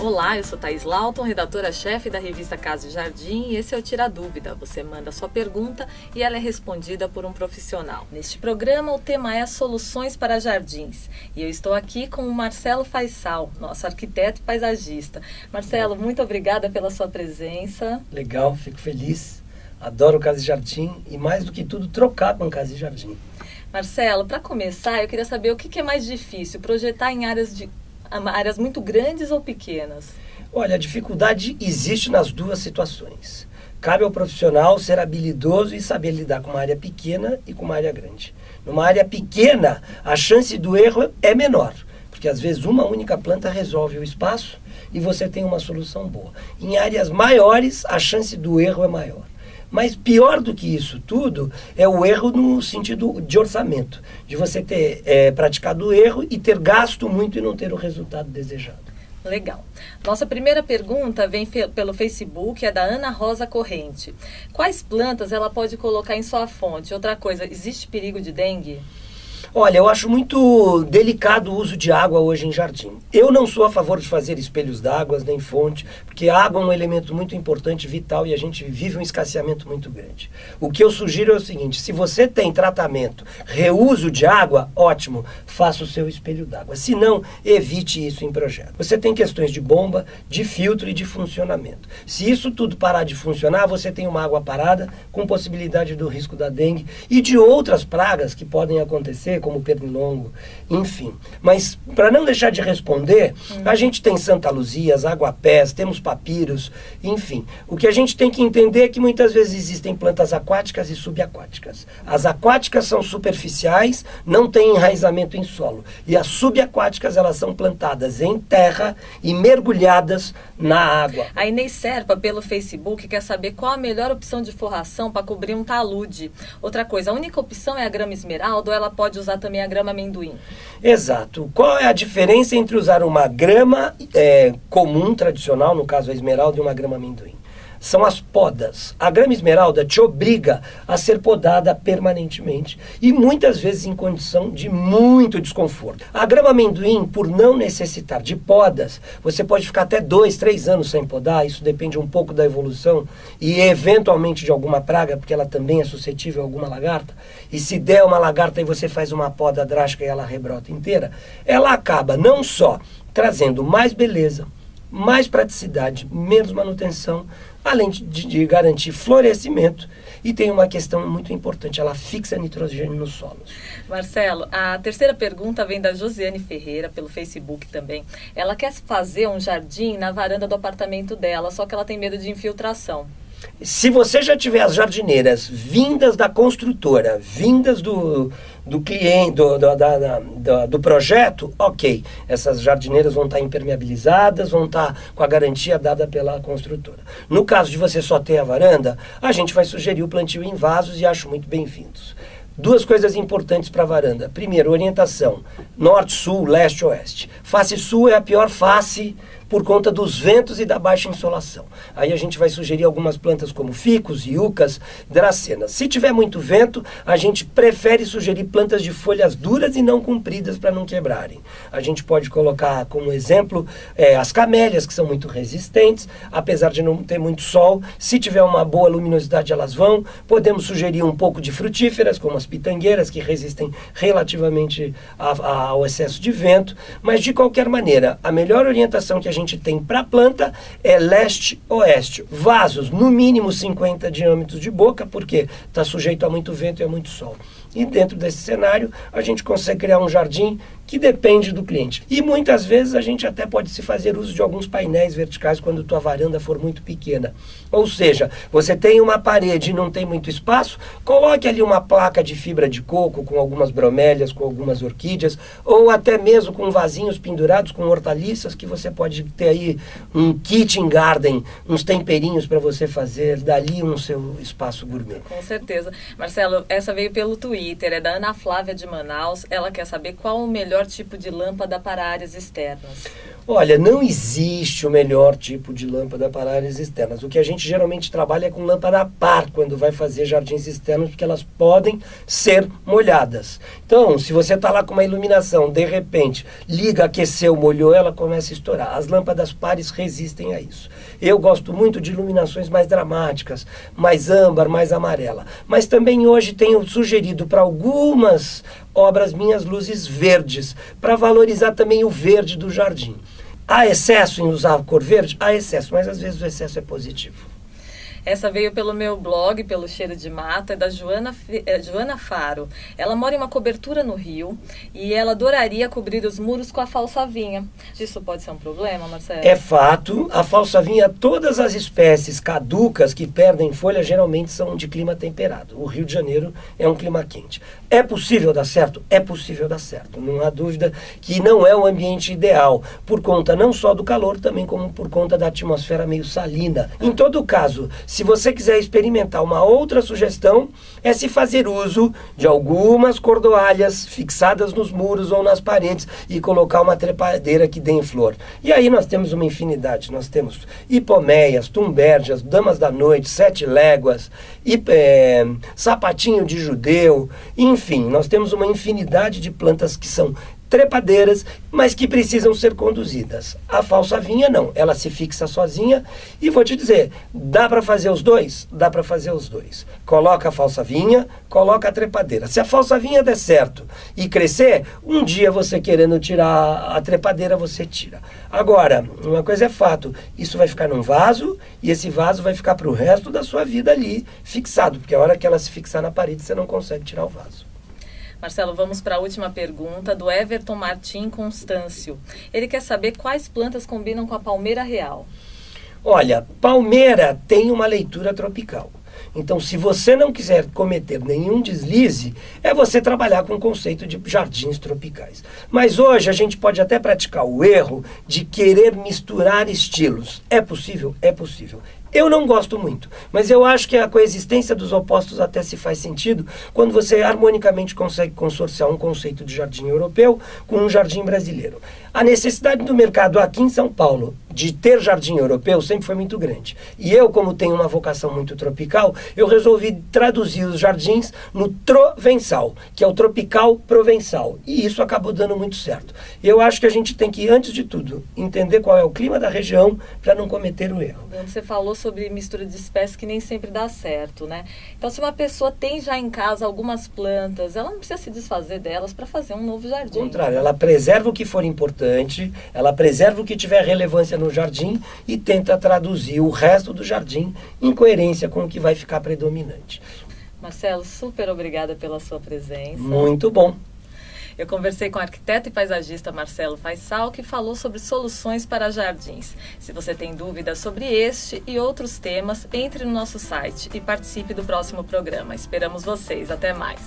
Olá, eu sou Thaís Lauton, redatora-chefe da revista Casa e Jardim, e esse é o Tira Dúvida. Você manda sua pergunta e ela é respondida por um profissional. Neste programa, o tema é soluções para jardins. E eu estou aqui com o Marcelo Faisal, nosso arquiteto e paisagista. Marcelo, muito obrigada pela sua presença. Legal, fico feliz. Adoro Casa e Jardim e, mais do que tudo, trocar com Casa e Jardim. Marcelo, para começar, eu queria saber o que é mais difícil, projetar em áreas muito grandes ou pequenas? Olha, a dificuldade existe nas duas situações. Cabe ao profissional ser habilidoso e saber lidar com uma área pequena e com uma área grande. Numa área pequena, a chance do erro é menor, porque às vezes uma única planta resolve o espaço e você tem uma solução boa. Em áreas maiores, a chance do erro é maior. Mas pior do que isso tudo é o erro no sentido de orçamento, de você ter praticado o erro e ter gasto muito e não ter o resultado desejado. Legal. Nossa primeira pergunta vem pelo Facebook, é da Ana Rosa Corrente. Quais plantas ela pode colocar em sua fonte? Outra coisa, existe perigo de dengue? Olha, eu acho muito delicado o uso de água hoje em jardim. Eu não sou a favor de fazer espelhos d'água, nem fonte, porque a água é um elemento muito importante, vital, e a gente vive um escasseamento muito grande. O que eu sugiro é o seguinte: se você tem tratamento, reuso de água, ótimo, faça o seu espelho d'água. Se não, evite isso em projeto. Você tem questões de bomba, de filtro e de funcionamento. Se isso tudo parar de funcionar, você tem uma água parada, com possibilidade do risco da dengue e de outras pragas que podem acontecer, como pernilongo, enfim. Mas, para não deixar de responder, a gente tem Santa Luzias, aguapés, temos papiros, enfim. O que a gente tem que entender é que muitas vezes existem plantas aquáticas e subaquáticas. As aquáticas são superficiais, não têm enraizamento em solo. E as subaquáticas, elas são plantadas em terra e mergulhadas na água. A Inês Serpa, pelo Facebook, quer saber qual a melhor opção de forração para cobrir um talude. Outra coisa, a única opção é a grama esmeralda ou ela pode usar também a grama amendoim? Exato. Qual é a diferença entre usar uma grama comum, tradicional, no caso a esmeralda, e uma grama amendoim? São as podas. A grama esmeralda te obriga a ser podada permanentemente e muitas vezes em condição de muito desconforto. A grama amendoim, por não necessitar de podas, você pode ficar até 2, 3 anos sem podar. Isso depende um pouco da evolução e eventualmente de alguma praga, porque ela também é suscetível a alguma lagarta. E se der uma lagarta e você faz uma poda drástica e ela rebrota inteira, ela acaba não só trazendo mais beleza, mais praticidade, menos manutenção, além de garantir florescimento, e tem uma questão muito importante: ela fixa nitrogênio nos solos. Marcelo, a terceira pergunta vem da Josiane Ferreira, pelo Facebook também. Ela quer fazer um jardim na varanda do apartamento dela, só que ela tem medo de infiltração. Se você já tiver as jardineiras vindas da construtora, vindas do cliente, do projeto, ok. Essas jardineiras vão estar impermeabilizadas, vão estar com a garantia dada pela construtora. No caso de você só ter a varanda, a gente vai sugerir o plantio em vasos e acho muito bem-vindos. Duas coisas importantes para a varanda. Primeiro, orientação: norte-sul, leste-oeste. Face sul é a pior face por conta dos ventos e da baixa insolação. Aí a gente vai sugerir algumas plantas como ficus, iucas, dracenas. Se tiver muito vento, a gente prefere sugerir plantas de folhas duras e não compridas para não quebrarem. A gente pode colocar como exemplo as camélias, que são muito resistentes, apesar de não ter muito sol. Se tiver uma boa luminosidade, elas vão. Podemos sugerir um pouco de frutíferas, como as pitangueiras, que resistem relativamente ao excesso de vento. Mas, de qualquer maneira, a melhor orientação que a gente tem para a planta é leste-oeste. Vasos, no mínimo 50 diâmetros de boca, porque está sujeito a muito vento e a muito sol. E dentro desse cenário, a gente consegue criar um jardim que depende do cliente. E muitas vezes a gente até pode se fazer uso de alguns painéis verticais quando tua varanda for muito pequena. Ou seja, você tem uma parede e não tem muito espaço, coloque ali uma placa de fibra de coco com algumas bromélias, com algumas orquídeas, ou até mesmo com vasinhos pendurados com hortaliças, que você pode ter aí um kitchen garden, uns temperinhos para você fazer dali um seu espaço gourmet. Com certeza. Marcelo, essa veio pelo Twitter. Twitter é da Ana Flávia de Manaus. Ela quer saber qual o melhor tipo de lâmpada para áreas externas. Olha, não existe o melhor tipo de lâmpada para áreas externas. O que a gente geralmente trabalha é com lâmpada a par quando vai fazer jardins externos, porque elas podem ser molhadas. Então, se você está lá com uma iluminação, de repente, liga, aqueceu, molhou, ela começa a estourar. As lâmpadas pares resistem a isso. Eu gosto muito de iluminações mais dramáticas, mais âmbar, mais amarela. Mas também hoje tenho sugerido para algumas obras minhas luzes verdes, para valorizar também o verde do jardim. Há excesso em usar a cor verde? Há excesso, mas às vezes o excesso é positivo. Essa veio pelo meu blog, pelo Cheiro de Mato, é da Joana Faro. Ela mora em uma cobertura no Rio e ela adoraria cobrir os muros com a falsa-vinha. Isso pode ser um problema, Marcelo? É fato, a falsa-vinha, todas as espécies caducas que perdem folha geralmente são de clima temperado. O Rio de Janeiro é um clima quente. É possível dar certo? É possível dar certo. Não há dúvida que não é o ambiente ideal, por conta não só do calor, também como por conta da atmosfera meio salina. Em todo caso, se você quiser experimentar uma outra sugestão, é se fazer uso de algumas cordoalhas fixadas nos muros ou nas paredes e colocar uma trepadeira que dê em flor. E aí nós temos uma infinidade. Nós temos hipomeias, tumbérgias, damas da noite, 7 léguas, sapatinho de judeu, enfim, nós temos uma infinidade de plantas que são trepadeiras, mas que precisam ser conduzidas. A falsa-vinha não, ela se fixa sozinha e vou te dizer, dá para fazer os dois? Dá para fazer os dois. Coloca a falsa-vinha, coloca a trepadeira. Se a falsa-vinha der certo e crescer, um dia você querendo tirar a trepadeira, você tira. Agora, uma coisa é fato, isso vai ficar num vaso e esse vaso vai ficar para o resto da sua vida ali fixado, porque a hora que ela se fixar na parede, você não consegue tirar o vaso. Marcelo, vamos para a última pergunta do Everton Martim Constâncio. Ele quer saber quais plantas combinam com a palmeira real. Olha, palmeira tem uma leitura tropical. Então, se você não quiser cometer nenhum deslize, é você trabalhar com o conceito de jardins tropicais. Mas hoje a gente pode até praticar o erro de querer misturar estilos. É possível? É possível. Eu não gosto muito, mas eu acho que a coexistência dos opostos até se faz sentido quando você harmonicamente consegue consorciar um conceito de jardim europeu com um jardim brasileiro. A necessidade do mercado aqui em São Paulo de ter jardim europeu sempre foi muito grande. E eu, como tenho uma vocação muito tropical, eu resolvi traduzir os jardins no trovençal, que é o tropical provençal. E isso acabou dando muito certo. Eu acho que a gente tem que, antes de tudo, entender qual é o clima da região para não cometer o erro. Você falou sobre mistura de espécies que nem sempre dá certo, né? Então, se uma pessoa tem já em casa algumas plantas, ela não precisa se desfazer delas para fazer um novo jardim. Ao contrário, ela preserva o que for importante, ela preserva o que tiver relevância no jardim e tenta traduzir o resto do jardim em coerência com o que vai ficar predominante. Marcelo, super obrigada pela sua presença. Muito bom. Eu conversei com o arquiteto e paisagista Marcelo Faisal, que falou sobre soluções para jardins. Se você tem dúvidas sobre este e outros temas, entre no nosso site e participe do próximo programa. Esperamos vocês. Até mais.